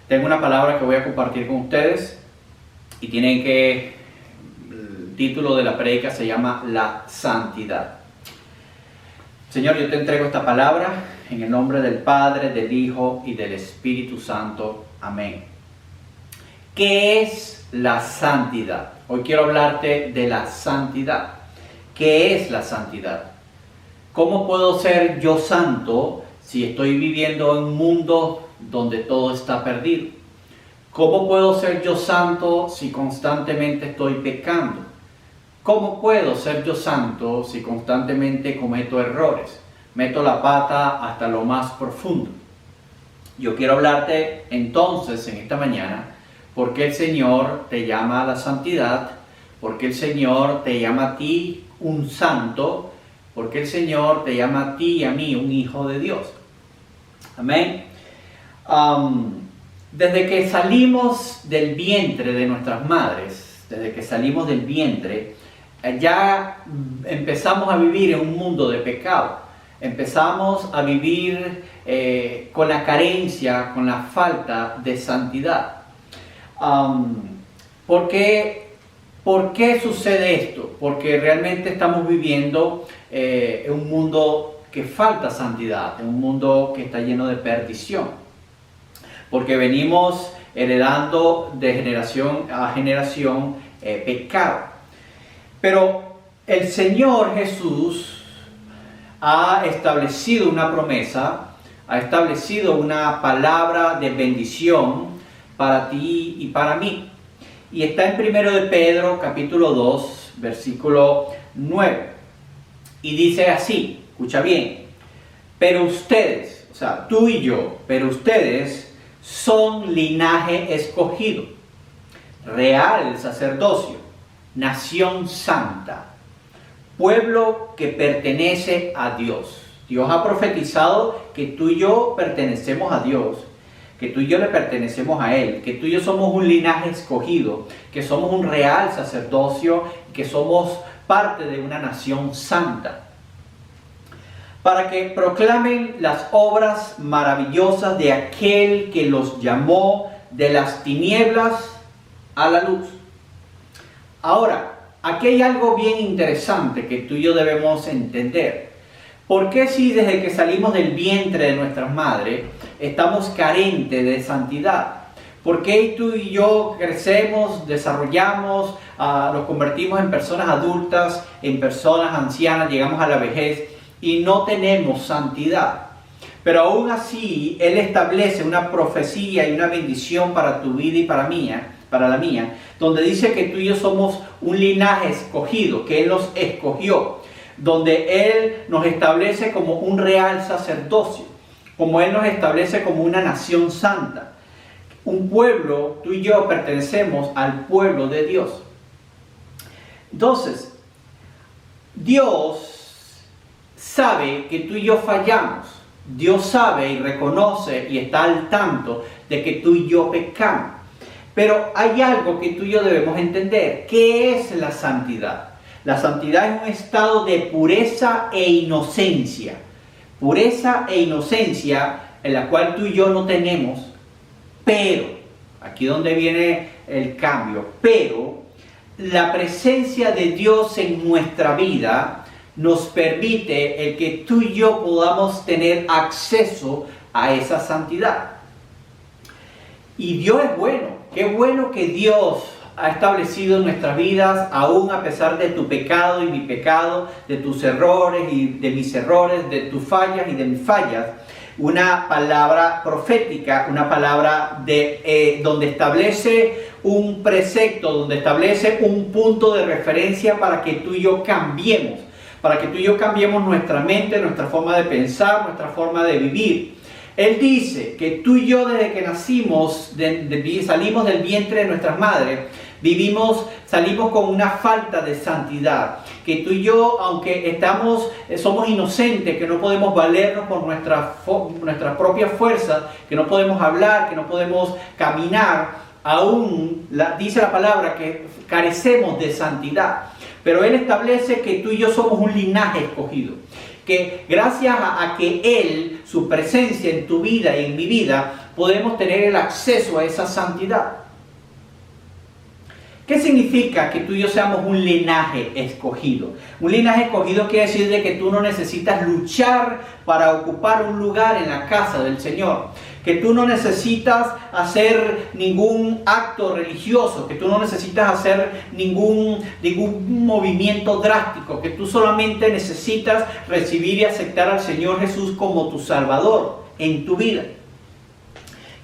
Tengo una palabra que voy a compartir con ustedes y el título de la prédica se llama La Santidad. Señor, yo te entrego esta palabra en el nombre del Padre, del Hijo y del Espíritu Santo. Amén. ¿Qué es la santidad? Hoy quiero hablarte de la santidad. ¿Qué es la santidad? ¿Cómo puedo ser yo santo si estoy viviendo en un mundo donde todo está perdido? ¿Cómo puedo ser yo santo si constantemente estoy pecando? ¿Cómo puedo ser yo santo si constantemente cometo errores? Meto la pata hasta lo más profundo. Yo quiero hablarte entonces en esta mañana por qué el Señor te llama a la santidad, por qué el Señor te llama a ti un santo, por qué el Señor te llama a ti y a mí un hijo de Dios. Amén. Desde que salimos del vientre de nuestras madres, desde que salimos del vientre, ya empezamos a vivir en un mundo de pecado. Empezamos a vivir con la carencia, con la falta de santidad. ¿Por qué sucede esto? Porque realmente estamos viviendo en un mundo que falta santidad, en un mundo que está lleno de perdición. Porque venimos heredando de generación a generación pecado. Pero el Señor Jesús ha establecido una promesa, ha establecido una palabra de bendición para ti y para mí. Y está en 1 de Pedro, capítulo 2, versículo 9. Y dice así, escucha bien, pero ustedes, o sea, tú y yo, pero ustedes son linaje escogido, real sacerdocio, nación santa, pueblo que pertenece a Dios. Dios ha profetizado que tú y yo pertenecemos a Dios, que tú y yo le pertenecemos a Él, que tú y yo somos un linaje escogido, que somos un real sacerdocio, que somos parte de una nación santa, para que proclamen las obras maravillosas de aquel que los llamó de las tinieblas a la luz. Ahora, aquí hay algo bien interesante que tú y yo debemos entender. ¿Por qué si desde que salimos del vientre de nuestras madres estamos carentes de santidad? ¿Por qué tú y yo crecemos, desarrollamos, nos convertimos en personas adultas, en personas ancianas, llegamos a la vejez y no tenemos santidad? Pero aún así, Él establece una profecía y una bendición para tu vida y para la mía, donde dice que tú y yo somos un linaje escogido, que Él nos escogió, donde Él nos establece como un real sacerdocio, como Él nos establece como una nación santa, un pueblo. Tú y yo pertenecemos al pueblo de Dios. Entonces, Dios sabe que tú y yo fallamos. Dios sabe y reconoce y está al tanto de que tú y yo pecamos. Pero hay algo que tú y yo debemos entender. ¿Qué es la santidad? La santidad es un estado de pureza e inocencia. Pureza e inocencia en la cual tú y yo no tenemos. Pero, aquí donde viene el cambio, pero la presencia de Dios en nuestra vida nos permite el que tú y yo podamos tener acceso a esa santidad. Y Dios es bueno. Qué bueno que Dios ha establecido en nuestras vidas, aún a pesar de tu pecado y mi pecado, de tus errores y de mis errores, de tus fallas y de mis fallas, una palabra profética, una palabra donde establece un precepto, donde establece un punto de referencia para que tú y yo cambiemos, para que tú y yo cambiemos nuestra mente, nuestra forma de pensar, nuestra forma de vivir. Él dice que tú y yo desde que nacimos, salimos del vientre de nuestras madres, salimos con una falta de santidad. Que tú y yo, aunque somos inocentes, que no podemos valernos por nuestra propia fuerza, que no podemos hablar, que no podemos caminar, aún dice la palabra que carecemos de santidad. Pero Él establece que tú y yo somos un linaje escogido. Que gracias a que Él, su presencia en tu vida y en mi vida, podemos tener el acceso a esa santidad. ¿Qué significa que tú y yo seamos un linaje escogido? Un linaje escogido quiere decir de que tú no necesitas luchar para ocupar un lugar en la casa del Señor. Que tú no necesitas hacer ningún acto religioso, que tú no necesitas hacer ningún movimiento drástico, que tú solamente necesitas recibir y aceptar al Señor Jesús como tu Salvador en tu vida.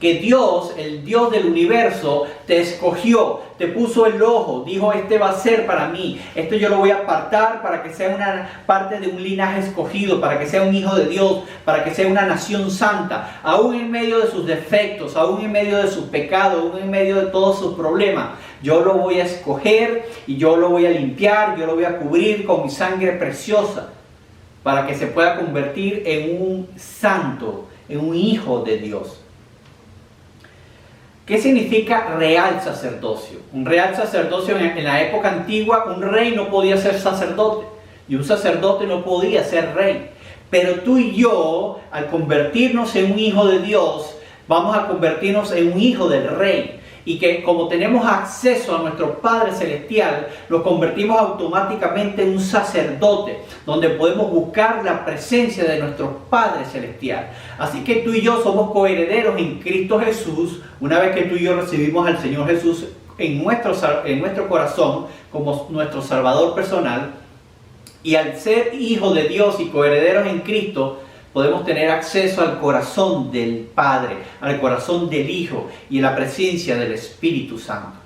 Que Dios, el Dios del universo, te escogió, te puso el ojo, dijo: este va a ser para mí, esto yo lo voy a apartar para que sea una parte de un linaje escogido, para que sea un hijo de Dios, para que sea una nación santa, aún en medio de sus defectos, aún en medio de sus pecados, aún en medio de todos sus problemas. Yo lo voy a escoger y yo lo voy a limpiar, yo lo voy a cubrir con mi sangre preciosa, para que se pueda convertir en un santo, en un hijo de Dios. ¿Qué significa real sacerdocio? Un real sacerdocio en la época antigua, un rey no podía ser sacerdote y un sacerdote no podía ser rey. Pero tú y yo, al convertirnos en un hijo de Dios, vamos a convertirnos en un hijo del rey. Y que como tenemos acceso a nuestro Padre Celestial, lo convertimos automáticamente en un sacerdote, donde podemos buscar la presencia de nuestro Padre Celestial. Así que tú y yo somos coherederos en Cristo Jesús, una vez que tú y yo recibimos al Señor Jesús en nuestro corazón como nuestro Salvador personal. Y al ser hijos de Dios y coherederos en Cristo, podemos tener acceso al corazón del Padre, al corazón del Hijo y a la presencia del Espíritu Santo.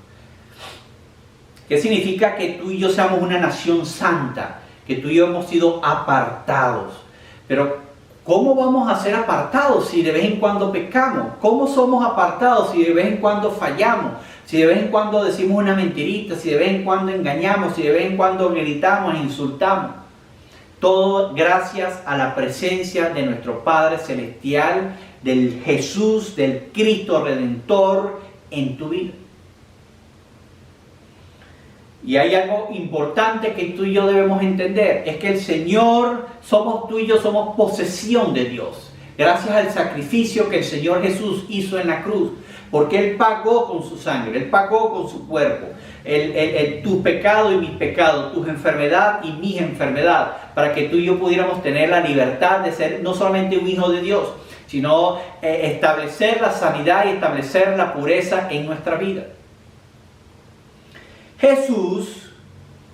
¿Qué significa que tú y yo seamos una nación santa? Que tú y yo hemos sido apartados. Pero ¿cómo vamos a ser apartados si de vez en cuando pecamos? ¿Cómo somos apartados si de vez en cuando fallamos? Si de vez en cuando decimos una mentirita, si de vez en cuando engañamos, si de vez en cuando gritamos e insultamos. Todo gracias a la presencia de nuestro Padre Celestial, del Jesús, del Cristo Redentor en tu vida. Y hay algo importante que tú y yo debemos entender, es que el Señor, tú y yo somos posesión de Dios. Gracias al sacrificio que el Señor Jesús hizo en la cruz, porque Él pagó con su sangre, Él pagó con su cuerpo, tu pecado y mis pecados, tus enfermedades y mis enfermedades, para que tú y yo pudiéramos tener la libertad de ser no solamente un hijo de Dios, sino establecer la sanidad y establecer la pureza en nuestra vida. Jesús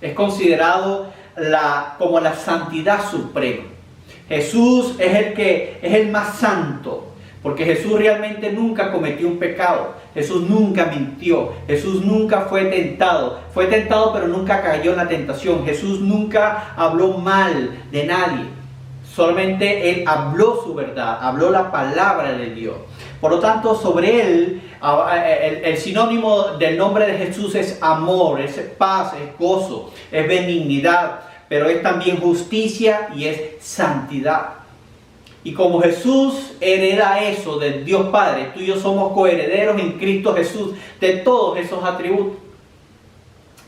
es considerado como la santidad suprema. Jesús es el más santo, porque Jesús realmente nunca cometió un pecado. Jesús nunca mintió. Jesús nunca fue tentado. Fue tentado pero nunca cayó en la tentación. Jesús nunca habló mal de nadie. Solamente Él habló su verdad, habló la palabra de Dios. Por lo tanto, sobre Él, el sinónimo del nombre de Jesús es amor, es paz, es gozo, es benignidad, pero es también justicia y es santidad. Y como Jesús hereda eso del Dios Padre, tú y yo somos coherederos en Cristo Jesús de todos esos atributos.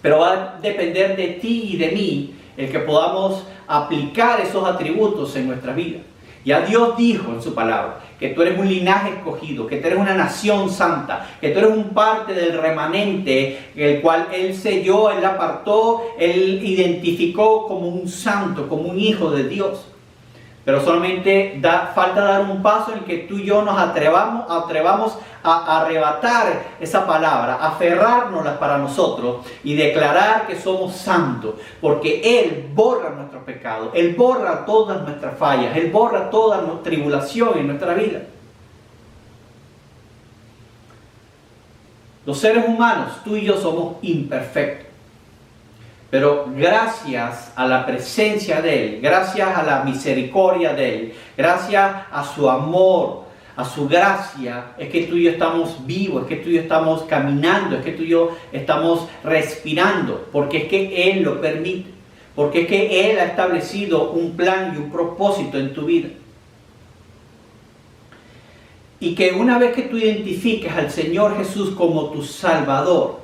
Pero va a depender de ti y de mí el que podamos aplicar esos atributos en nuestra vida. Ya Dios dijo en su palabra que tú eres un linaje escogido, que tú eres una nación santa, que tú eres un parte del remanente, el cual Él selló, Él apartó, Él identificó como un santo, como un hijo de Dios. Pero solamente falta dar un paso en el que tú y yo nos atrevamos a arrebatar esa palabra, aferrárnosla para nosotros y declarar que somos santos, porque Él borra nuestros pecados, Él borra todas nuestras fallas, Él borra toda nuestra tribulación en nuestra vida. Los seres humanos, tú y yo somos imperfectos. Pero gracias a la presencia de Él, gracias a la misericordia de Él, gracias a su amor, a su gracia, es que tú y yo estamos vivos, es que tú y yo estamos caminando, es que tú y yo estamos respirando, porque es que Él lo permite, porque es que Él ha establecido un plan y un propósito en tu vida. Y que una vez que tú identifiques al Señor Jesús como tu Salvador,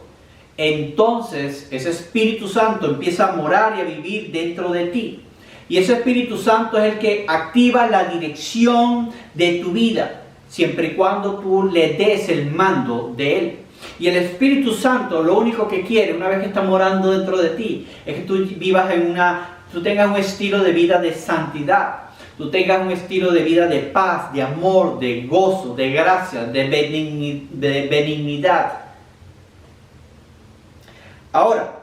entonces ese Espíritu Santo empieza a morar y a vivir dentro de ti. Y ese Espíritu Santo es el que activa la dirección de tu vida, siempre y cuando tú le des el mando de Él. Y el Espíritu Santo lo único que quiere, una vez que está morando dentro de ti, es que tú vivas tú tengas un estilo de vida de santidad. Tú tengas un estilo de vida de paz, de amor, de gozo, de gracia, de benignidad. Ahora,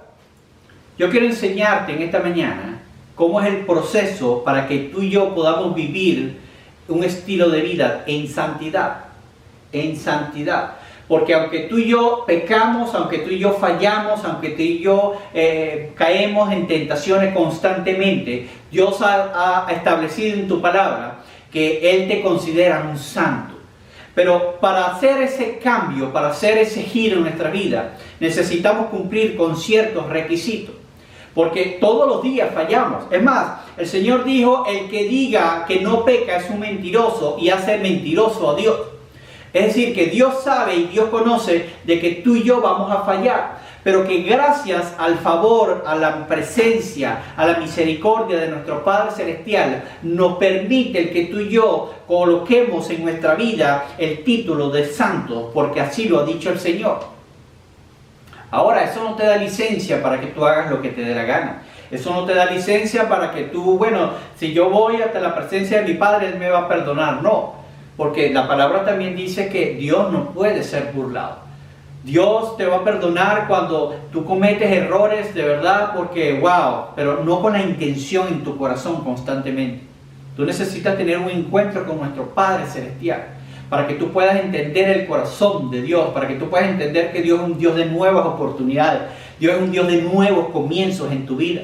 yo quiero enseñarte en esta mañana cómo es el proceso para que tú y yo podamos vivir un estilo de vida en santidad. En santidad. Porque aunque tú y yo pecamos, aunque tú y yo fallamos, aunque tú y yo caemos en tentaciones constantemente, Dios ha establecido en tu palabra que Él te considera un santo. Pero para hacer ese cambio, para hacer ese giro en nuestra vida, necesitamos cumplir con ciertos requisitos. Porque todos los días fallamos. Es más, el Señor dijo, el que diga que no peca es un mentiroso y hace mentiroso a Dios. Es decir, que Dios sabe y Dios conoce de que tú y yo vamos a fallar, pero que gracias al favor, a la presencia, a la misericordia de nuestro Padre Celestial, nos permite el que tú y yo coloquemos en nuestra vida el título de santos, porque así lo ha dicho el Señor. Ahora, eso no te da licencia para que tú hagas lo que te dé la gana. Eso no te da licencia para que tú, bueno, si yo voy hasta la presencia de mi Padre, Él me va a perdonar. No. Porque la palabra también dice que Dios no puede ser burlado. Dios te va a perdonar cuando tú cometes errores de verdad, porque wow, pero no con la intención en tu corazón constantemente. Tú necesitas tener un encuentro con nuestro Padre Celestial para que tú puedas entender el corazón de Dios, para que tú puedas entender que Dios es un Dios de nuevas oportunidades, Dios es un Dios de nuevos comienzos en tu vida.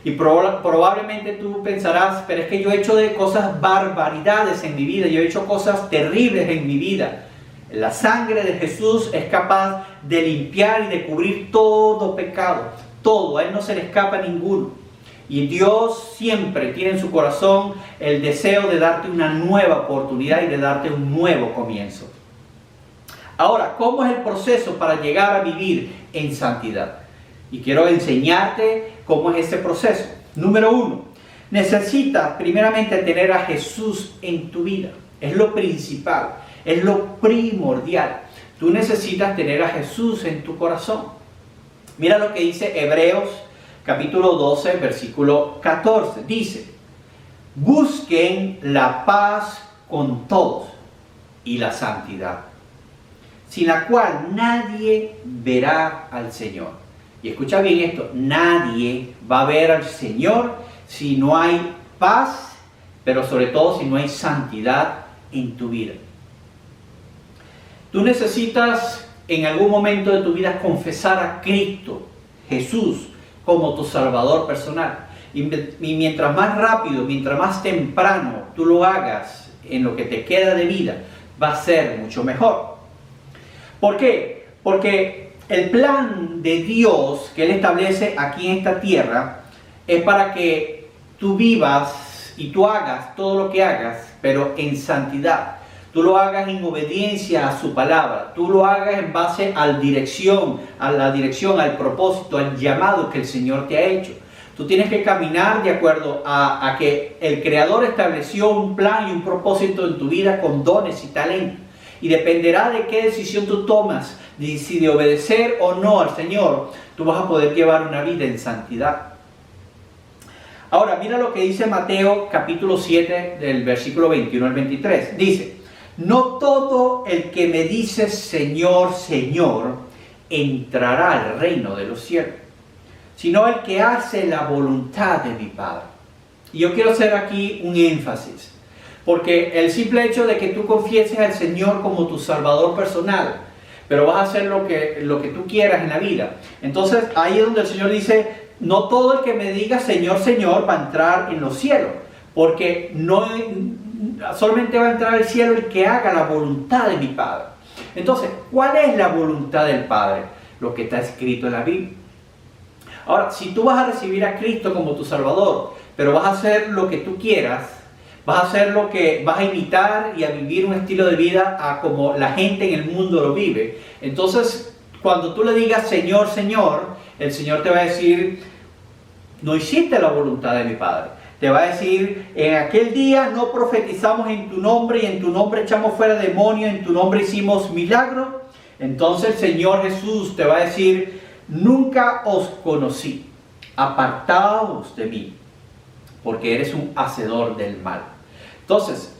Y probablemente tú pensarás, pero es que yo he hecho de cosas barbaridades en mi vida, yo he hecho cosas terribles en mi vida. La sangre de Jesús es capaz de limpiar y de cubrir todo pecado, todo, a Él no se le escapa ninguno. Y Dios siempre tiene en su corazón el deseo de darte una nueva oportunidad y de darte un nuevo comienzo. Ahora, ¿cómo es el proceso para llegar a vivir en santidad? Y quiero enseñarte cómo es ese proceso. Número 1, necesitas primeramente tener a Jesús en tu vida. Es lo principal, es lo primordial. Tú necesitas tener a Jesús en tu corazón. Mira lo que dice Hebreos capítulo 12, versículo 14. Dice, busquen la paz con todos y la santidad, sin la cual nadie verá al Señor. Y escucha bien esto, nadie va a ver al Señor si no hay paz, pero sobre todo si no hay santidad en tu vida. Tú necesitas en algún momento de tu vida confesar a Cristo, Jesús, como tu Salvador personal. Y mientras más rápido, mientras más temprano tú lo hagas en lo que te queda de vida, va a ser mucho mejor. ¿Por qué? Porque el plan de Dios que Él establece aquí en esta tierra es para que tú vivas y tú hagas todo lo que hagas, pero en santidad. Tú lo hagas en obediencia a su palabra. Tú lo hagas en base a la dirección, al propósito, al llamado que el Señor te ha hecho. Tú tienes que caminar de acuerdo a que el Creador estableció un plan y un propósito en tu vida con dones y talentos. Y dependerá de qué decisión tú tomas, si de obedecer o no al Señor, tú vas a poder llevar una vida en santidad. Ahora, mira lo que dice Mateo capítulo 7 del versículo 21 al 23. Dice, no todo el que me dice Señor, Señor, entrará al reino de los cielos, sino el que hace la voluntad de mi Padre. Y yo quiero hacer aquí un énfasis, porque el simple hecho de que tú confieses al Señor como tu Salvador personal, pero vas a hacer lo que tú quieras en la vida. Entonces ahí es donde el Señor dice, no todo el que me diga Señor, Señor va a entrar en los cielos, porque no solamente va a entrar al cielo el que haga la voluntad de mi Padre. Entonces, ¿cuál es la voluntad del Padre? Lo que está escrito en la Biblia. Ahora, si tú vas a recibir a Cristo como tu Salvador, pero vas a hacer lo que tú quieras, vas a hacer lo que vas a imitar y a vivir un estilo de vida a como la gente en el mundo lo vive. Entonces, cuando tú le digas Señor, Señor, el Señor te va a decir, no hiciste la voluntad de mi Padre. Te va a decir, en aquel día no profetizamos en tu nombre y en tu nombre echamos fuera demonios, en tu nombre hicimos milagros. Entonces el Señor Jesús te va a decir, nunca os conocí, apartaos de mí, porque eres un hacedor del mal. Entonces,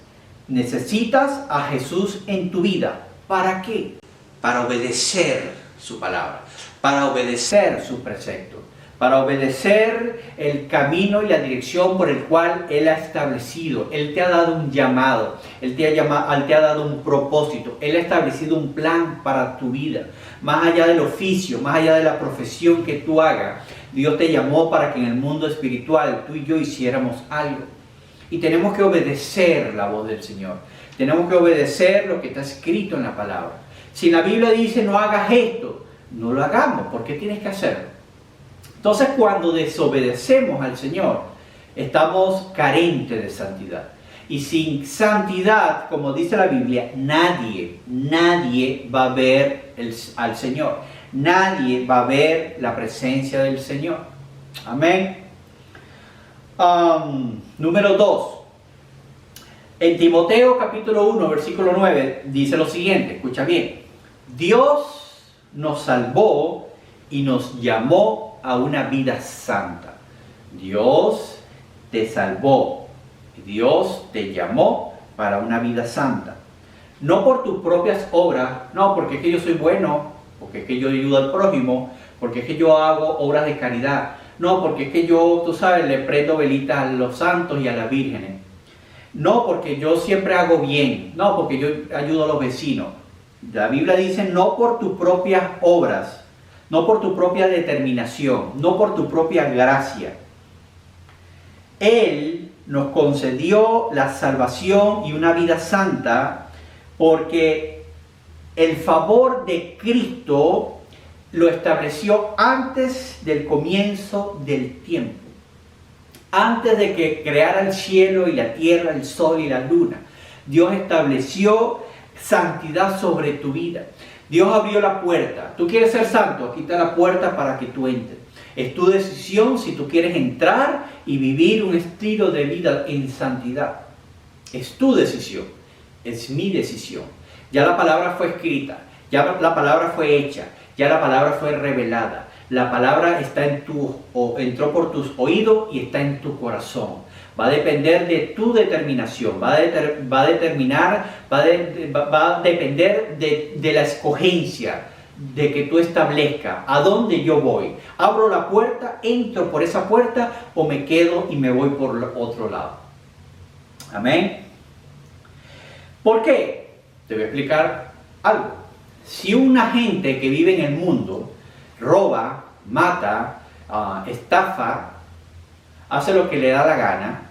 necesitas a Jesús en tu vida. ¿Para qué? Para obedecer su palabra, para obedecer sus preceptos, para obedecer el camino y la dirección por el cual Él ha establecido. Él te ha dado un llamado, Él te ha dado un propósito, Él ha establecido un plan para tu vida. Más allá del oficio, más allá de la profesión que tú hagas, Dios te llamó para que en el mundo espiritual tú y yo hiciéramos algo. Y tenemos que obedecer la voz del Señor. Tenemos que obedecer lo que está escrito en la palabra. Si la Biblia dice no hagas esto, no lo hagamos. ¿Por qué tienes que hacerlo? Entonces, cuando desobedecemos al Señor, estamos carentes de santidad. Y sin santidad, como dice la Biblia, nadie va a ver al Señor. Nadie va a ver la presencia del Señor. Amén. Número 2. En Timoteo capítulo 1, versículo 9, dice lo siguiente, escucha bien. Dios nos salvó y nos llamó a una vida santa. Dios te salvó. Dios te llamó para una vida santa. No por tus propias obras, no porque es que yo soy bueno, porque es que yo ayudo al prójimo, porque es que yo hago obras de caridad. No, porque es que yo, tú sabes, le prendo velitas a los santos y a las vírgenes. No, porque yo siempre hago bien. No, porque yo ayudo a los vecinos. La Biblia dice, no por tus propias obras, no por tu propia determinación, no por tu propia gracia. Él nos concedió la salvación y una vida santa porque el favor de Cristo lo estableció antes del comienzo del tiempo. Antes de que creara el cielo y la tierra, el sol y la luna. Dios estableció santidad sobre tu vida. Dios abrió la puerta. ¿Tú quieres ser santo? Aquí está la puerta para que tú entres. Es tu decisión si tú quieres entrar y vivir un estilo de vida en santidad. Es tu decisión. Es mi decisión. Ya la palabra fue escrita. Ya la palabra fue hecha. Ya la palabra fue revelada. La palabra entró por tus oídos y está en tu corazón. Va a depender de tu determinación. Va a depender de la escogencia, de que tú establezcas a dónde yo voy. Abro la puerta, entro por esa puerta o me quedo y me voy por otro lado. Amén. ¿Por qué? Te voy a explicar algo. Si una gente que vive en el mundo roba, mata, estafa, hace lo que le da la gana,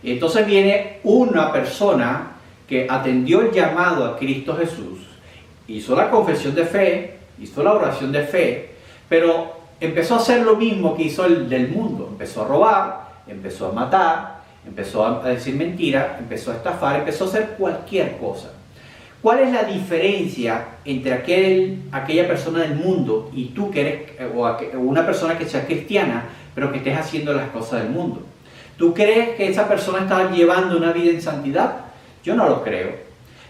entonces viene una persona que atendió el llamado a Cristo Jesús, hizo la confesión de fe, hizo la oración de fe, pero empezó a hacer lo mismo que hizo el del mundo. Empezó a robar, empezó a matar, empezó a decir mentiras, empezó a estafar, empezó a hacer cualquier cosa. ¿Cuál es la diferencia entre aquella persona del mundo y tú que eres, o una persona que sea cristiana, pero que estés haciendo las cosas del mundo? ¿Tú crees que esa persona está llevando una vida en santidad? Yo no lo creo.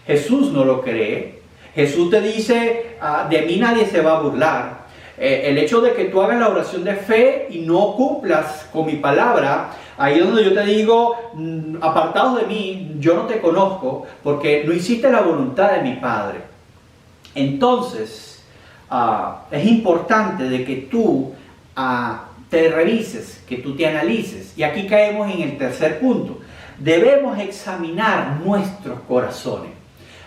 Jesús no lo cree. Jesús te dice, de mí nadie se va a burlar. El hecho de que tú hagas la oración de fe y no cumplas con mi palabra, ahí es donde yo te digo, apartados de mí, yo no te conozco, porque no hiciste la voluntad de mi Padre. Entonces, es importante de que tú te revises, que tú te analices. Y aquí caemos en el tercer punto. Debemos examinar nuestros corazones.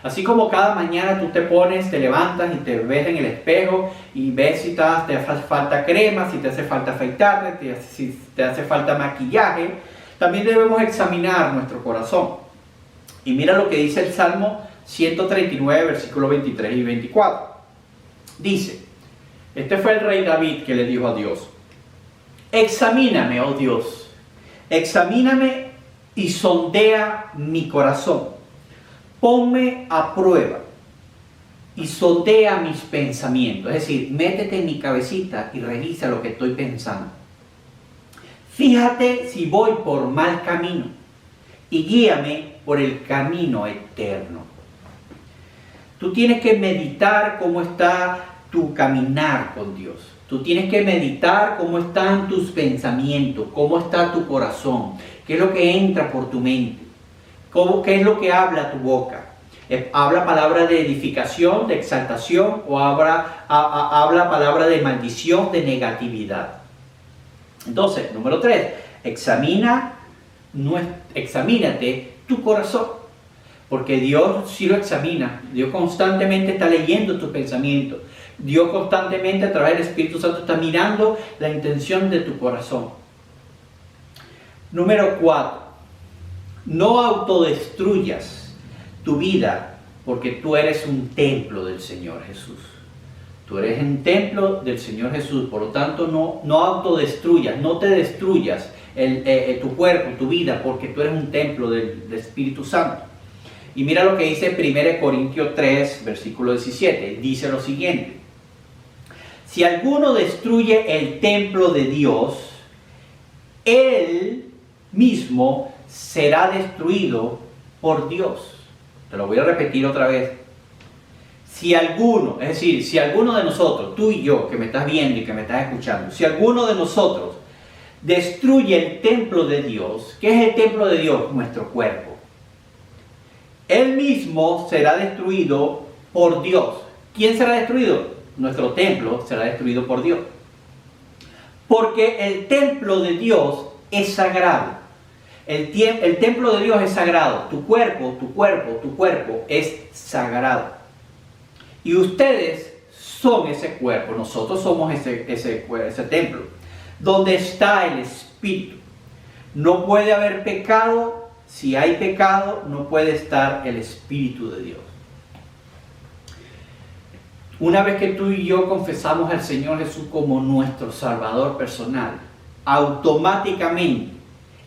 Así como cada mañana tú te levantas y te ves en el espejo y ves si te hace falta crema, si te hace falta afeitarte, si te hace falta maquillaje, también debemos examinar nuestro corazón. Y mira lo que dice el Salmo 139, versículos 23 y 24. Dice, este fue el rey David que le dijo a Dios, examíname, oh Dios, examíname y sondea mi corazón. Ponme a prueba y sondea mis pensamientos. Es decir, métete en mi cabecita y revisa lo que estoy pensando. Fíjate si voy por mal camino y guíame por el camino eterno. Tú tienes que meditar cómo está tu caminar con Dios. Tú tienes que meditar cómo están tus pensamientos, cómo está tu corazón, qué es lo que entra por tu mente, qué es lo que habla tu boca. ¿Habla palabra de edificación, de exaltación o habla palabra de maldición, de negatividad? Entonces, número 3, examínate tu corazón, porque Dios sí lo examina. Dios constantemente está leyendo tus pensamientos. Dios constantemente a través del Espíritu Santo está mirando la intención de tu corazón. Número 4, no autodestruyas tu vida, porque tú eres un templo del Señor Jesús. Tú eres un templo del Señor Jesús, por lo tanto no autodestruyas, no te destruyas tu cuerpo, tu vida, porque tú eres un templo del Espíritu Santo. Y mira lo que dice 1 Corintios 3, versículo 17, dice lo siguiente: si alguno destruye el templo de Dios, él mismo será destruido por Dios. Te lo voy a repetir otra vez. Si alguno de nosotros, tú y yo, que me estás viendo y que me estás escuchando, si alguno de nosotros destruye el templo de Dios, ¿qué es el templo de Dios? Nuestro cuerpo. Él mismo será destruido por Dios. ¿Quién será destruido? Nuestro templo será destruido por Dios. Porque el templo de Dios es sagrado. El templo de Dios es sagrado. Tu cuerpo es sagrado. Y ustedes son ese cuerpo. Nosotros somos ese templo. Donde está el Espíritu. No puede haber pecado. Si hay pecado, no puede estar el Espíritu de Dios. Una vez que tú y yo confesamos al Señor Jesús como nuestro Salvador personal, automáticamente,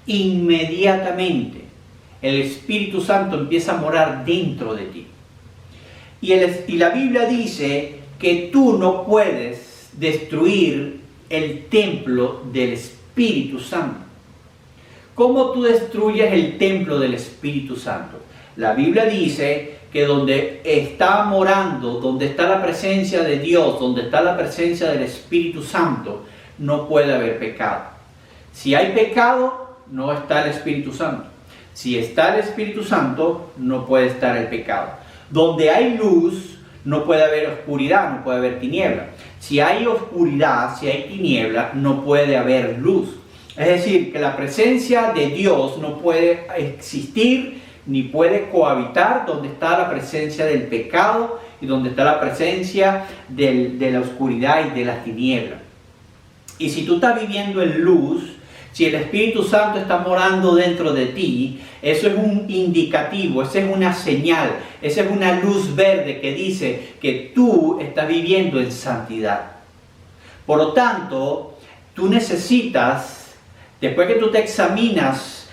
inmediatamente, el Espíritu Santo empieza a morar dentro de ti. Y la Biblia dice que tú no puedes destruir el templo del Espíritu Santo. ¿Cómo tú destruyes el templo del Espíritu Santo? La Biblia dice que donde está morando, donde está la presencia de Dios, donde está la presencia del Espíritu Santo, no puede haber pecado. Si hay pecado, no está el Espíritu Santo. Si está el Espíritu Santo, no puede estar el pecado. Donde hay luz, no puede haber oscuridad, no puede haber tiniebla. Si hay oscuridad, si hay tiniebla, no puede haber luz. Es decir, que la presencia de Dios no puede existir ni puede cohabitar donde está la presencia del pecado y donde está la presencia de la oscuridad y de las tinieblas. Y si tú estás viviendo en luz, si el Espíritu Santo está morando dentro de ti, eso es un indicativo, esa es una señal, esa es una luz verde que dice que tú estás viviendo en santidad. Por lo tanto, tú necesitas, después que tú te examinas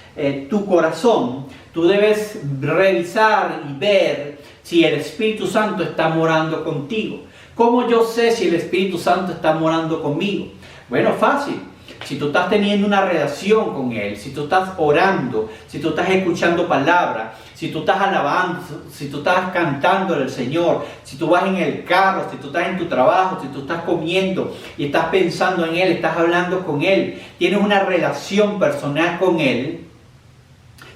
tu corazón, tú debes revisar y ver si el Espíritu Santo está morando contigo. ¿Cómo yo sé si el Espíritu Santo está morando conmigo? Bueno, fácil. Si tú estás teniendo una relación con Él, si tú estás orando, si tú estás escuchando palabras, si tú estás alabando, si tú estás cantando al Señor, si tú vas en el carro, si tú estás en tu trabajo, si tú estás comiendo y estás pensando en Él, estás hablando con Él, tienes una relación personal con Él.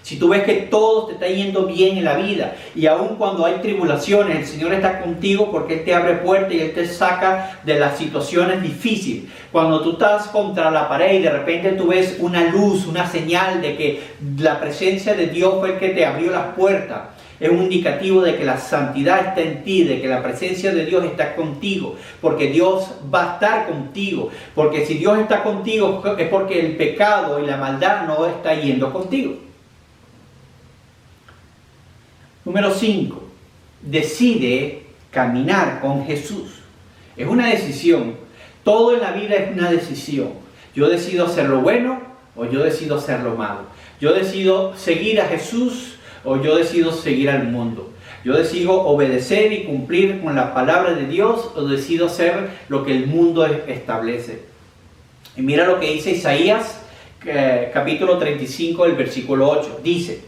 Si tú ves que todo te está yendo bien en la vida y aun cuando hay tribulaciones, el Señor está contigo porque Él te abre puertas y Él te saca de las situaciones difíciles. Cuando tú estás contra la pared y de repente tú ves una luz, una señal de que la presencia de Dios fue el que te abrió las puertas, es un indicativo de que la santidad está en ti, de que la presencia de Dios está contigo, porque Dios va a estar contigo. Porque si Dios está contigo es porque el pecado y la maldad no está yendo contigo. Número 5. Decide caminar con Jesús. Es una decisión. Todo en la vida es una decisión. Yo decido hacer lo bueno o yo decido hacer lo malo. Yo decido seguir a Jesús o yo decido seguir al mundo. Yo decido obedecer y cumplir con la palabra de Dios o decido hacer lo que el mundo establece. Y mira lo que dice Isaías, capítulo 35, el versículo 8. Dice,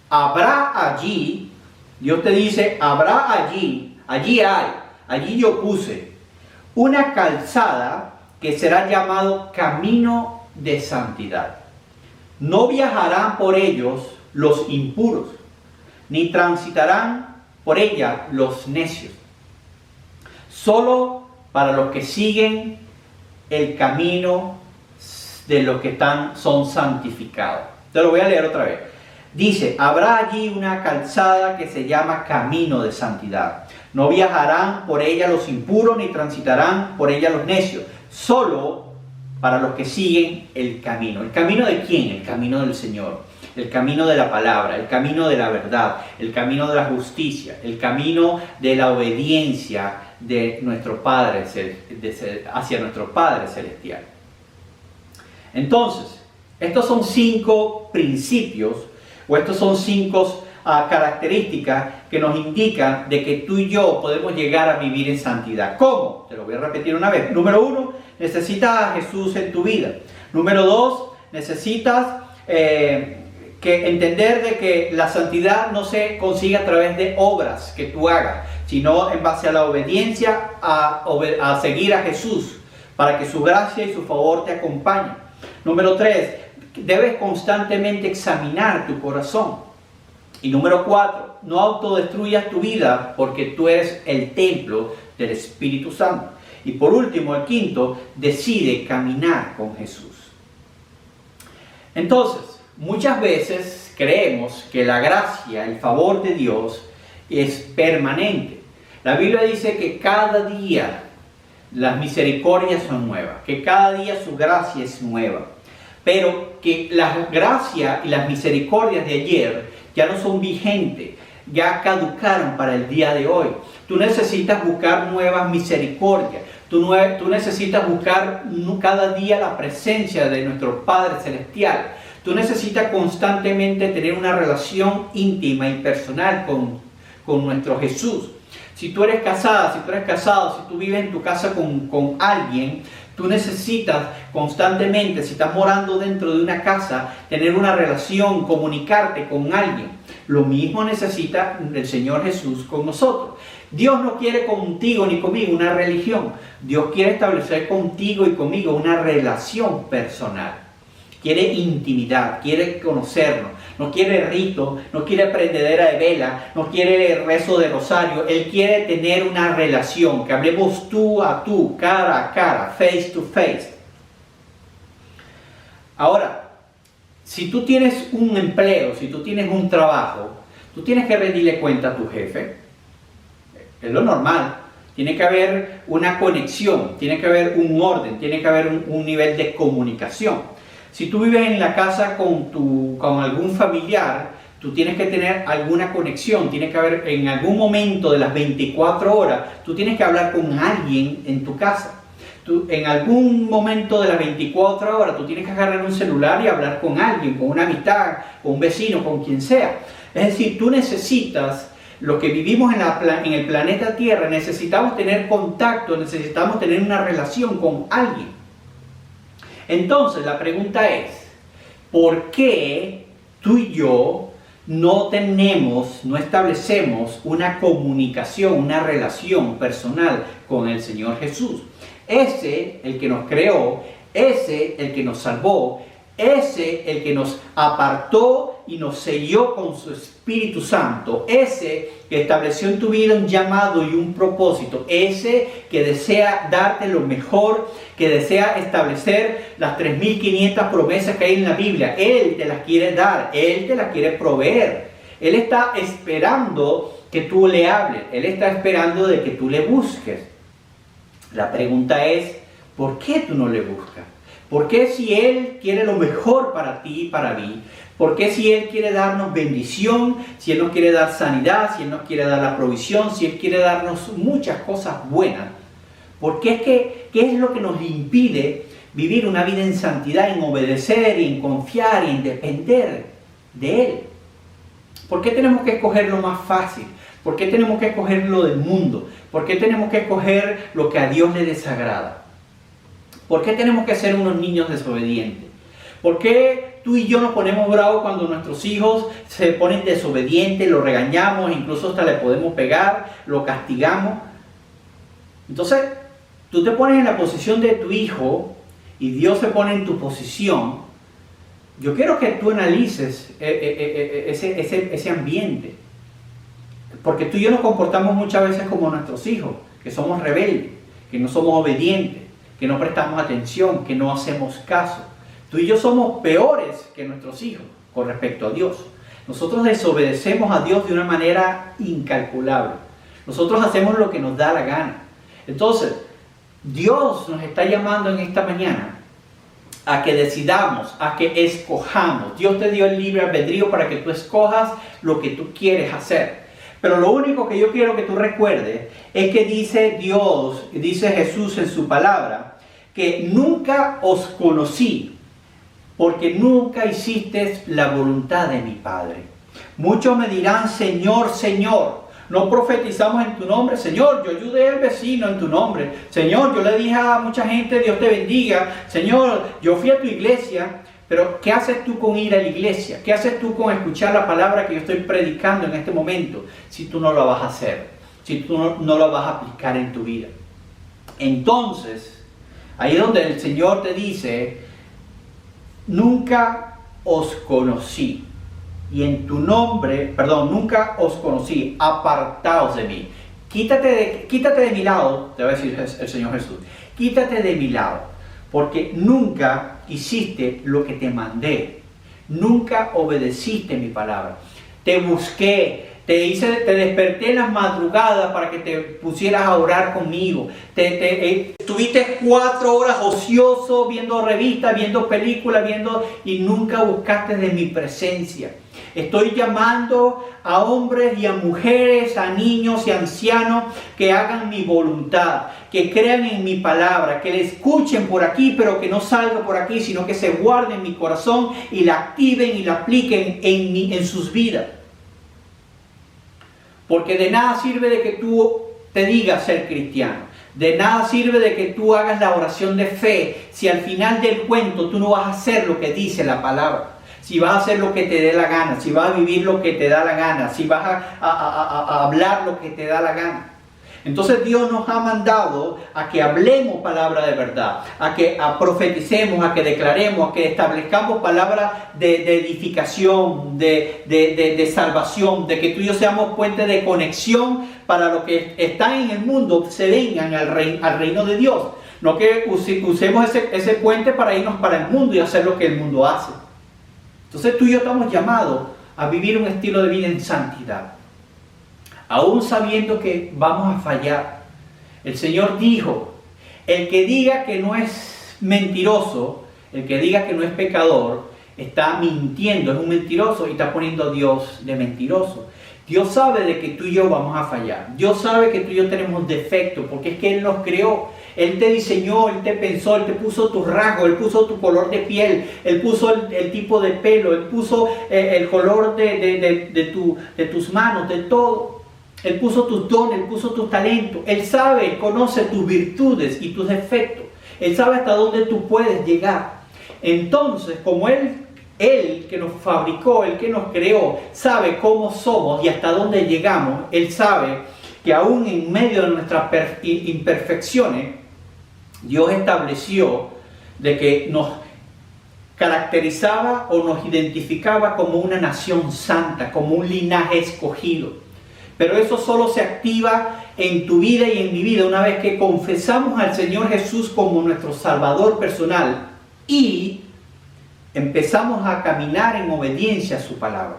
habrá allí, Dios te dice, habrá allí, allí hay, allí yo puse, una calzada que será llamado camino de santidad. No viajarán por ellos los impuros, ni transitarán por ella los necios. Solo para los que siguen el camino de los que son santificados. Te lo voy a leer otra vez. Dice, habrá allí una calzada que se llama camino de santidad. No viajarán por ella los impuros, ni transitarán por ella los necios. Solo para los que siguen el camino. ¿El camino de quién? El camino del Señor. El camino de la palabra, el camino de la verdad, el camino de la justicia, el camino de la obediencia de nuestro Padre, hacia nuestro Padre Celestial. Entonces, estos son 5 principios, o estos son 5 características que nos indican de que tú y yo podemos llegar a vivir en santidad. ¿Cómo? Te lo voy a repetir una vez. Número 1, necesitas a Jesús en tu vida. Número 2, necesitas que entender de que la santidad no se consigue a través de obras que tú hagas, sino en base a la obediencia, a seguir a Jesús, para que su gracia y su favor te acompañen. Número 3, debes constantemente examinar tu corazón. Y número 4, no autodestruyas tu vida porque tú eres el templo del Espíritu Santo. Y por último, el 5, decide caminar con Jesús. Entonces, muchas veces creemos que la gracia, el favor de Dios es permanente. La Biblia dice que cada día las misericordias son nuevas, que cada día su gracia es nueva, pero que la gracia y las misericordias de ayer ya no son vigentes, ya caducaron para el día de hoy. Tú necesitas buscar nuevas misericordias, tú necesitas buscar cada día la presencia de nuestro Padre Celestial. Tú necesitas constantemente tener una relación íntima y personal con nuestro Jesús. Si tú eres casada, si tú eres casado, si tú vives en tu casa con alguien, tú necesitas constantemente, si estás morando dentro de una casa, tener una relación, comunicarte con alguien. Lo mismo necesita el Señor Jesús con nosotros. Dios no quiere contigo ni conmigo una religión. Dios quiere establecer contigo y conmigo una relación personal. Quiere intimidad, quiere conocernos, no quiere rito, no quiere prendedera de vela, no quiere rezo de rosario. Él quiere tener una relación, que hablemos tú a tú, cara a cara, face to face. Ahora, si tú tienes un empleo, si tú tienes un trabajo, tú tienes que rendirle cuenta a tu jefe. Es lo normal. Tiene que haber una conexión, tiene que haber un orden, tiene que haber un nivel de comunicación. Si tú vives en la casa con algún familiar, tú tienes que tener alguna conexión, tiene que haber en algún momento de las 24 horas, tú tienes que hablar con alguien en tu casa. En algún momento de las 24 horas, tú tienes que agarrar un celular y hablar con alguien, con una amistad, con un vecino, con quien sea. Es decir, tú necesitas, los que vivimos en el planeta Tierra, necesitamos tener contacto, necesitamos tener una relación con alguien. Entonces la pregunta es, ¿por qué tú y yo no establecemos una comunicación, una relación personal con el Señor Jesús? Ese, el que nos creó, ese, el que nos salvó, ese, el que nos apartó y nos selló con su Espíritu Santo, ese que estableció en tu vida un llamado y un propósito, ese que desea darte lo mejor, que desea establecer las 3.500 promesas que hay en la Biblia. Él te las quiere dar, Él te las quiere proveer. Él está esperando que tú le hables, Él está esperando de que tú le busques. La pregunta es, ¿por qué tú no le buscas? ¿Por qué si Él quiere lo mejor para ti y para mí? ¿Por qué si Él quiere darnos bendición, si Él nos quiere dar sanidad, si Él nos quiere dar la provisión, si Él quiere darnos muchas cosas buenas? ¿Por qué qué es lo que nos impide vivir una vida en santidad, en obedecer, en confiar y en depender de Él? ¿Por qué tenemos que escoger lo más fácil? ¿Por qué tenemos que escoger lo del mundo? ¿Por qué tenemos que escoger lo que a Dios le desagrada? ¿Por qué tenemos que ser unos niños desobedientes? ¿Por qué tú y yo nos ponemos bravos cuando nuestros hijos se ponen desobedientes, los regañamos, incluso hasta le podemos pegar, lo castigamos? Entonces, tú te pones en la posición de tu hijo y Dios se pone en tu posición. Yo quiero que tú analices ese ambiente. Porque tú y yo nos comportamos muchas veces como nuestros hijos, que somos rebeldes, que no somos obedientes, que no prestamos atención, que no hacemos caso. Tú y yo somos peores que nuestros hijos con respecto a Dios. Nosotros desobedecemos a Dios de una manera incalculable. Nosotros hacemos lo que nos da la gana. Entonces, Dios nos está llamando en esta mañana a que decidamos, a que escojamos. Dios te dio el libre albedrío para que tú escojas lo que tú quieres hacer. Pero lo único que yo quiero que tú recuerdes es que dice Dios, dice Jesús en su palabra, que nunca os conocí, porque nunca hiciste la voluntad de mi Padre. Muchos me dirán, Señor, Señor, no profetizamos en tu nombre. Señor, yo ayudé al vecino en tu nombre. Señor, yo le dije a mucha gente, Dios te bendiga. Señor, yo fui a tu iglesia. Pero, ¿qué haces tú con ir a la iglesia? ¿Qué haces tú con escuchar la palabra que yo estoy predicando en este momento? Si tú no lo vas a hacer, si tú no lo vas a aplicar en tu vida. Entonces, ahí es donde el Señor te dice, nunca os conocí. Y en tu nombre, nunca os conocí, apartaos de mí. Quítate de mi lado, te va a decir el Señor Jesús, quítate de mi lado. Porque nunca hiciste lo que te mandé. Nunca obedeciste mi palabra. Te busqué. Te desperté en las madrugadas para que te pusieras a orar conmigo. Estuviste 4 horas ocioso viendo revistas, viendo películas, y nunca buscaste de mi presencia. Estoy llamando a hombres y a mujeres, a niños y ancianos que hagan mi voluntad, que crean en mi palabra, que la escuchen por aquí, pero que no salga por aquí, sino que se guarden en mi corazón y la activen y la apliquen en sus vidas. Porque de nada sirve de que tú te digas ser cristiano. De nada sirve de que tú hagas la oración de fe si al final del cuento tú no vas a hacer lo que dice la palabra. Si vas a hacer lo que te dé la gana, si vas a vivir lo que te da la gana, si vas a hablar lo que te da la gana. Entonces Dios nos ha mandado a que hablemos palabra de verdad, a que profeticemos, a que declaremos, a que establezcamos palabras de edificación, de salvación, de que tú y yo seamos puentes de conexión para los que están en el mundo, se vengan al reino de Dios. No que usemos ese puente para irnos para el mundo y hacer lo que el mundo hace. Entonces tú y yo estamos llamados a vivir un estilo de vida en santidad. Aún sabiendo que vamos a fallar. El Señor dijo, el que diga que no es mentiroso, el que diga que no es pecador, está mintiendo, es un mentiroso y está poniendo a Dios de mentiroso. Dios sabe de que tú y yo vamos a fallar. Dios sabe que tú y yo tenemos defectos, porque es que Él nos creó. Él te diseñó, Él te pensó, Él te puso tus rasgos, Él puso tu color de piel, Él puso el tipo de pelo, Él puso el color de tus manos, de todo. Él puso tus dones, Él puso tus talentos. Él sabe, Él conoce tus virtudes y tus defectos. Él sabe hasta dónde tú puedes llegar. Entonces, como Él que nos fabricó, Él que nos creó, sabe cómo somos y hasta dónde llegamos. Él sabe que aún en medio de nuestras imperfecciones, Dios estableció de que nos caracterizaba o nos identificaba como una nación santa, como un linaje escogido. Pero eso solo se activa en tu vida y en mi vida una vez que confesamos al Señor Jesús como nuestro Salvador personal y empezamos a caminar en obediencia a su palabra.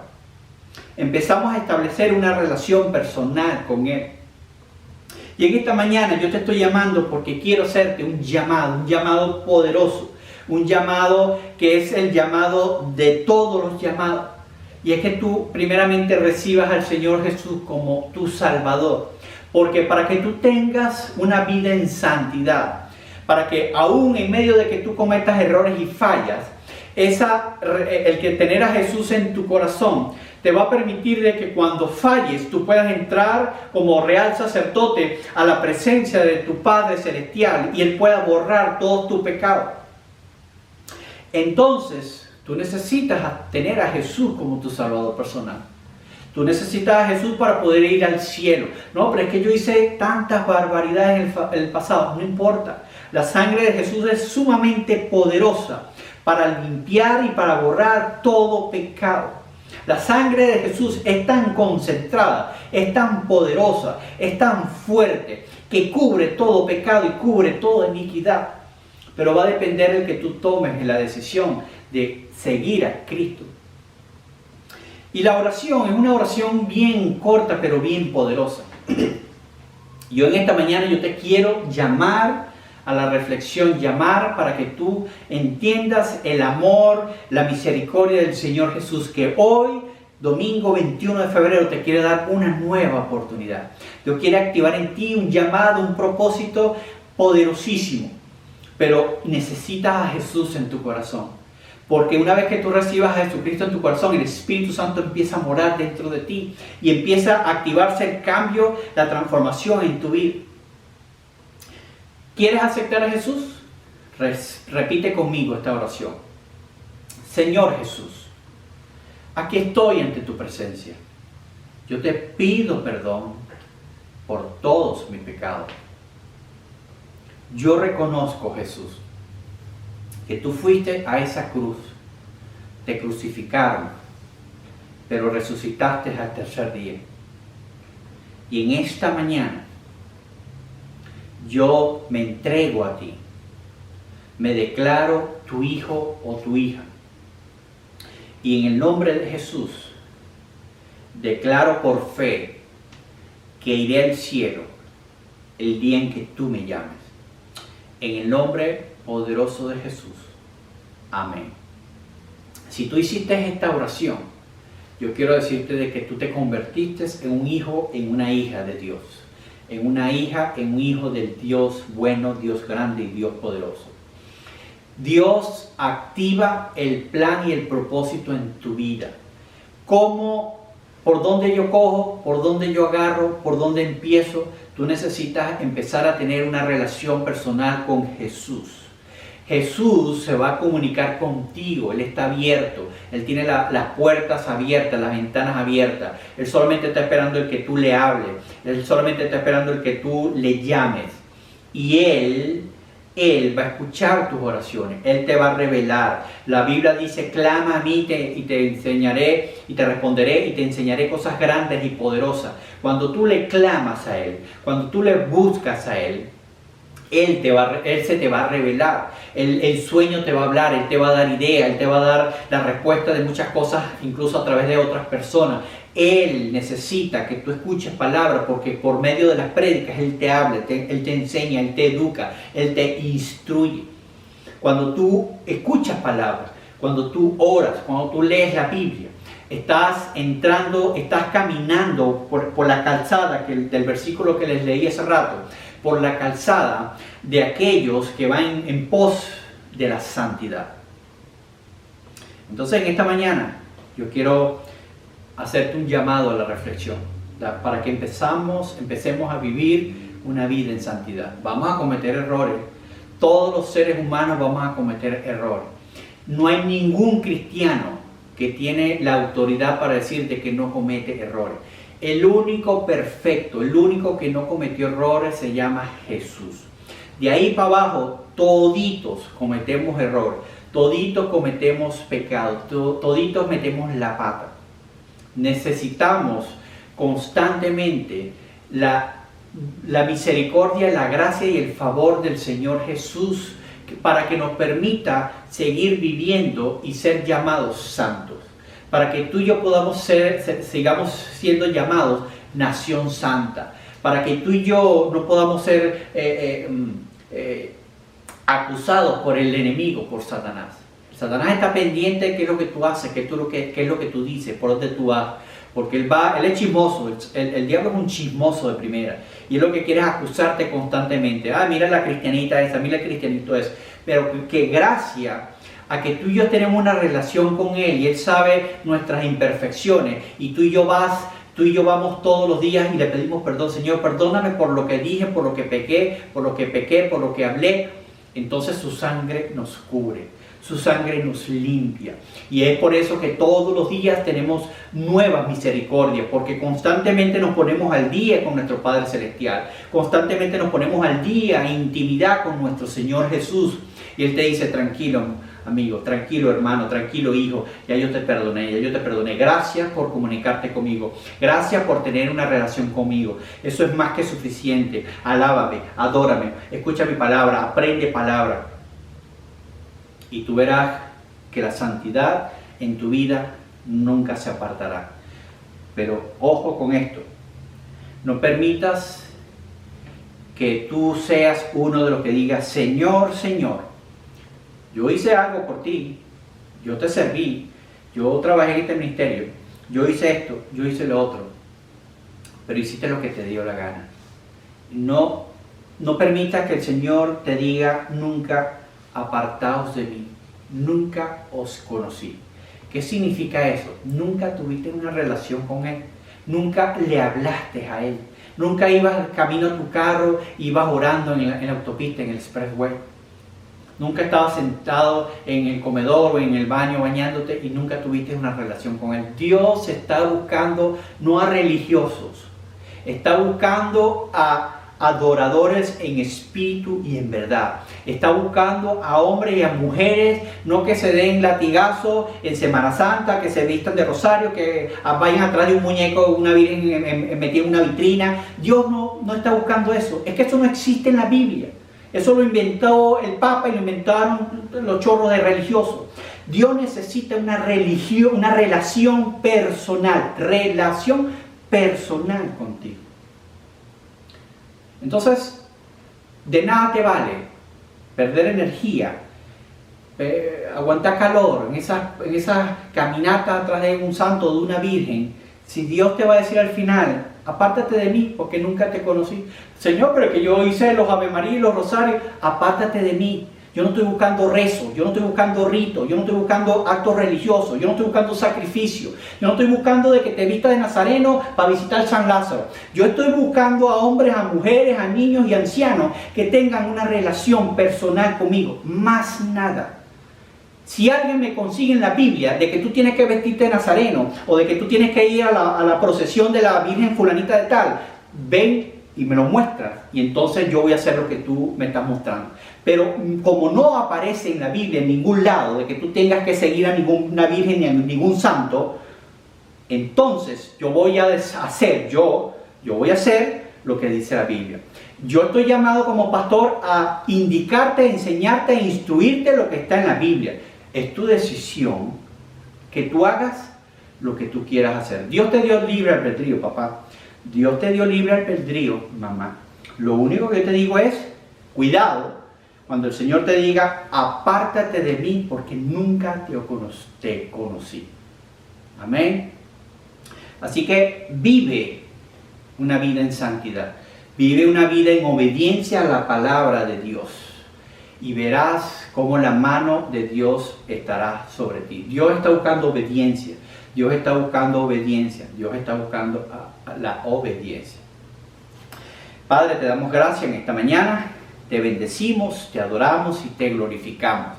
Empezamos a establecer una relación personal con Él. Y en esta mañana yo te estoy llamando porque quiero hacerte un llamado poderoso, un llamado que es el llamado de todos los llamados. Y es que tú primeramente recibas al Señor Jesús como tu Salvador. Porque para que tú tengas una vida en santidad, para que aún en medio de que tú cometas errores y fallas, el que tener a Jesús en tu corazón te va a permitir de que cuando falles tú puedas entrar como real sacerdote a la presencia de tu Padre Celestial y Él pueda borrar todo tu pecado. Entonces, Tú necesitas tener a Jesús como tu Salvador personal. Tú necesitas a Jesús para poder ir al cielo. No, pero es que yo hice tantas barbaridades en el pasado. No importa. La sangre de Jesús es sumamente poderosa para limpiar y para borrar todo pecado. La sangre de Jesús es tan concentrada, es tan poderosa, es tan fuerte, que cubre todo pecado y cubre toda iniquidad. Pero va a depender de que tú tomes la decisión de seguir a Cristo. Y la oración es una oración bien corta, pero bien poderosa. Yo en esta mañana yo te quiero llamar a la reflexión, llamar para que tú entiendas el amor, la misericordia del Señor Jesús, que hoy, domingo 21 de febrero, te quiere dar una nueva oportunidad. Dios quiere activar en ti un llamado, un propósito poderosísimo. Pero necesitas a Jesús en tu corazón. Porque una vez que tú recibas a Jesucristo en tu corazón, el Espíritu Santo empieza a morar dentro de ti y empieza a activarse el cambio, la transformación en tu vida. ¿Quieres aceptar a Jesús? Repite conmigo esta oración. Señor Jesús, aquí estoy ante tu presencia. Yo te pido perdón por todos mis pecados. Yo reconozco, Jesús, que tú fuiste a esa cruz, te crucificaron, pero resucitaste al tercer día. Y en esta mañana yo me entrego a ti, me declaro tu hijo o tu hija. Y en el nombre de Jesús, declaro por fe que iré al cielo el día en que tú me llames. En el nombre poderoso de Jesús. Amén. Si tú hiciste esta oración, yo quiero decirte de que tú te convertiste en un hijo, en una hija de Dios. En una hija, en un hijo del Dios bueno, Dios grande y Dios poderoso. Dios activa el plan y el propósito en tu vida. ¿Cómo? ¿Por dónde yo cojo? ¿Por dónde yo agarro? ¿Por dónde empiezo? Tú necesitas empezar a tener una relación personal con Jesús. Jesús se va a comunicar contigo, Él está abierto, Él tiene las puertas abiertas, las ventanas abiertas. Él solamente está esperando el que tú le hables, Él solamente está esperando el que tú le llames. Y Él va a escuchar tus oraciones, Él te va a revelar. La Biblia dice, clama a mí y te enseñaré y te responderé y te enseñaré cosas grandes y poderosas. Cuando tú le clamas a Él, cuando tú le buscas a Él, Él se te va a revelar, el sueño te va a hablar, Él te va a dar idea, Él te va a dar la respuesta de muchas cosas, incluso a través de otras personas. Él necesita que tú escuches palabras, porque por medio de las prédicas Él te habla, Él te enseña, Él te educa, Él te instruye. Cuando tú escuchas palabras, cuando tú oras, cuando tú lees la Biblia, estás caminando por la calzada del versículo que les leí hace rato, por la calzada de aquellos que van en pos de la santidad. Entonces en esta mañana yo quiero hacerte un llamado a la reflexión, para que empecemos a vivir una vida en santidad. Vamos a cometer errores, todos los seres humanos vamos a cometer errores. No hay ningún cristiano que tiene la autoridad para decirte que no comete errores. El único perfecto, el único que no cometió errores se llama Jesús. De ahí para abajo, toditos cometemos errores, toditos cometemos pecados, toditos metemos la pata. Necesitamos constantemente la misericordia, la gracia y el favor del Señor Jesús para que nos permita seguir viviendo y ser llamados santos. Para que tú y yo sigamos siendo llamados nación santa. Para que tú y yo no podamos ser acusados por el enemigo, por Satanás. Satanás está pendiente de qué es lo que tú haces, qué es lo que tú dices, por dónde tú vas. Porque él es chismoso, el diablo es un chismoso de primera. Y es lo que quiere es acusarte constantemente. Mira la cristianita esa, mira el cristianito ese. Pero que gracia a que tú y yo tenemos una relación con Él y Él sabe nuestras imperfecciones. Y tú y yo vamos todos los días y le pedimos perdón. Señor, perdóname por lo que dije, por lo que pequé, por lo que hablé. Entonces su sangre nos cubre. Su sangre nos limpia. Y es por eso que todos los días tenemos nuevas misericordias, porque constantemente nos ponemos al día con nuestro Padre Celestial. Constantemente nos ponemos al día en intimidad con nuestro Señor Jesús. Y Él te dice, tranquilo amigo, tranquilo hermano, tranquilo hijo, ya yo te perdoné. Gracias por comunicarte conmigo. Gracias por tener una relación conmigo. Eso es más que suficiente. Alábame, adórame, escucha mi palabra, aprende palabra. Y tú verás que la santidad en tu vida nunca se apartará. Pero ojo con esto, no permitas que tú seas uno de los que diga, Señor, Señor, yo hice algo por ti, yo te serví, yo trabajé en este ministerio, yo hice esto, yo hice lo otro, pero hiciste lo que te dio la gana. No permitas que el Señor te diga nunca, apartaos de mí, nunca os conocí. ¿Qué significa eso? Nunca tuviste una relación con Él, nunca le hablaste a Él, nunca ibas camino a tu carro, ibas orando en la autopista, en el expressway. Nunca estabas sentado en el comedor o en el baño bañándote y nunca tuviste una relación con Él. Dios está buscando no a religiosos, está buscando a adoradores en espíritu y en verdad. Está buscando a hombres y a mujeres, no que se den latigazos en Semana Santa, que se vistan de rosario, que vayan atrás de un muñeco, una virgen metida en una vitrina. Dios no está buscando eso. Es que eso no existe en la Biblia. Eso lo inventó el Papa y lo inventaron los chorros de religiosos. Dios necesita una relación personal contigo. Entonces, de nada te vale perder energía, aguantar calor en esas caminatas atrás de un santo o de una virgen, si Dios te va a decir al final, apártate de mí porque nunca te conocí. Señor, pero que yo hice los Ave María y los rosarios, apártate de mí. Yo no estoy buscando rezo, yo no estoy buscando rito, yo no estoy buscando actos religiosos, yo no estoy buscando sacrificio, yo no estoy buscando de que te vistas de nazareno para visitar San Lázaro. Yo estoy buscando a hombres, a mujeres, a niños y ancianos que tengan una relación personal conmigo, más nada. Si alguien me consigue en la Biblia de que tú tienes que vestirte de nazareno o de que tú tienes que ir a la procesión de la Virgen fulanita de tal, ven y me lo muestras y entonces yo voy a hacer lo que tú me estás mostrando. Pero como no aparece en la Biblia en ningún lado de que tú tengas que seguir a ninguna virgen ni a ningún santo, entonces yo voy a hacer lo que dice la Biblia. Yo estoy llamado como pastor a indicarte, enseñarte, a instruirte lo que está en la Biblia. Es tu decisión que tú hagas lo que tú quieras hacer. Dios te dio libre albedrío, papá. Dios te dio libre albedrío, mamá. Lo único que te digo es, cuidado, cuando el Señor te diga, apártate de mí porque nunca te conocí. Amén. Así que vive una vida en santidad. Vive una vida en obediencia a la palabra de Dios. Y verás cómo la mano de Dios estará sobre ti. Dios está buscando obediencia. Dios está buscando obediencia. Dios está buscando la obediencia. Padre, te damos gracias en esta mañana. Te bendecimos, te adoramos y te glorificamos.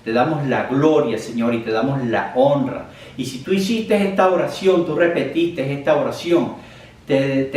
Te damos la gloria, Señor, y te damos la honra. Y si tú hiciste esta oración, tú repetiste esta oración, te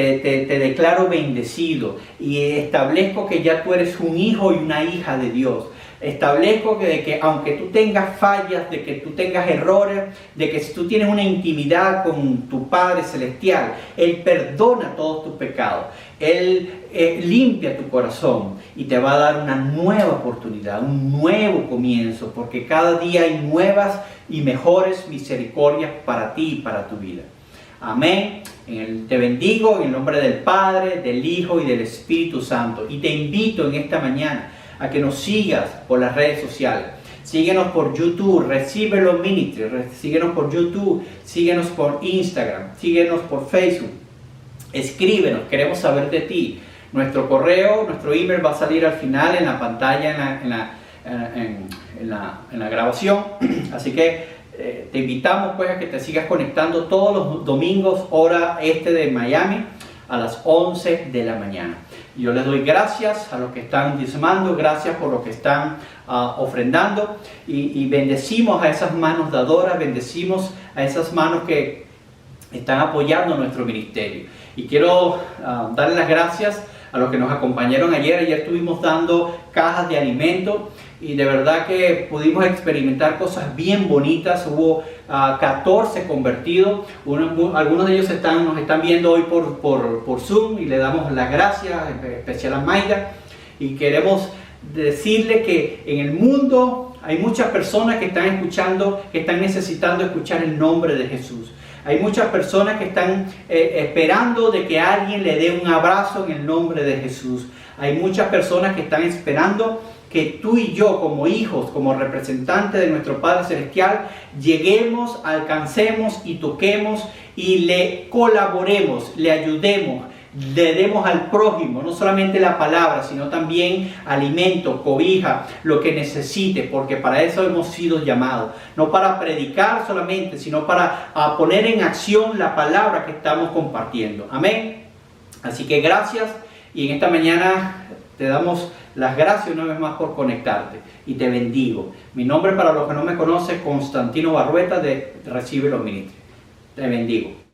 declaro bendecido y establezco que ya tú eres un hijo y una hija de Dios. Establezco que aunque tú tengas fallas, de que tú tengas errores, de que si tú tienes una intimidad con tu Padre Celestial, Él perdona todos tus pecados. Él limpia tu corazón y te va a dar una nueva oportunidad, un nuevo comienzo, porque cada día hay nuevas y mejores misericordias para ti y para tu vida. Amén. Te bendigo en el nombre del Padre, del Hijo y del Espíritu Santo. Y te invito en esta mañana a que nos sigas por las redes sociales. Síguenos por YouTube, Recíbelo Ministry. Síguenos por YouTube, síguenos por Instagram, síguenos por Facebook. Escríbenos, queremos saber de ti. Nuestro correo, nuestro email va a salir al final en la pantalla, en la grabación. Así que te invitamos pues a que te sigas conectando todos los domingos, hora este de Miami, a las 11 de la mañana. Yo les doy gracias a los que están diezmando, gracias por lo que están ofrendando y bendecimos a esas manos dadoras, bendecimos a esas manos que están apoyando nuestro ministerio. Y quiero darle las gracias a los que nos acompañaron ayer. Ayer estuvimos dando cajas de alimento y de verdad que pudimos experimentar cosas bien bonitas. Hubo 14 convertidos. Algunos de ellos nos están viendo hoy por Zoom y le damos las gracias, en especial a Mayra. Y queremos decirle que en el mundo hay muchas personas que están escuchando, que están necesitando escuchar el nombre de Jesús. Hay muchas personas que están esperando de que alguien le dé un abrazo en el nombre de Jesús. Hay muchas personas que están esperando que tú y yo, como hijos, como representantes de nuestro Padre Celestial, lleguemos, alcancemos y toquemos y le colaboremos, le ayudemos, le demos al prójimo, no solamente la palabra, sino también alimento, cobija, lo que necesite, porque para eso hemos sido llamados. No para predicar solamente, sino para poner en acción la palabra que estamos compartiendo. Amén. Así que gracias, y en esta mañana te damos las gracias una vez más por conectarte y te bendigo. Mi nombre, para los que no me conocen, Constantino Barrueta de Recibe los Ministerios. Te bendigo.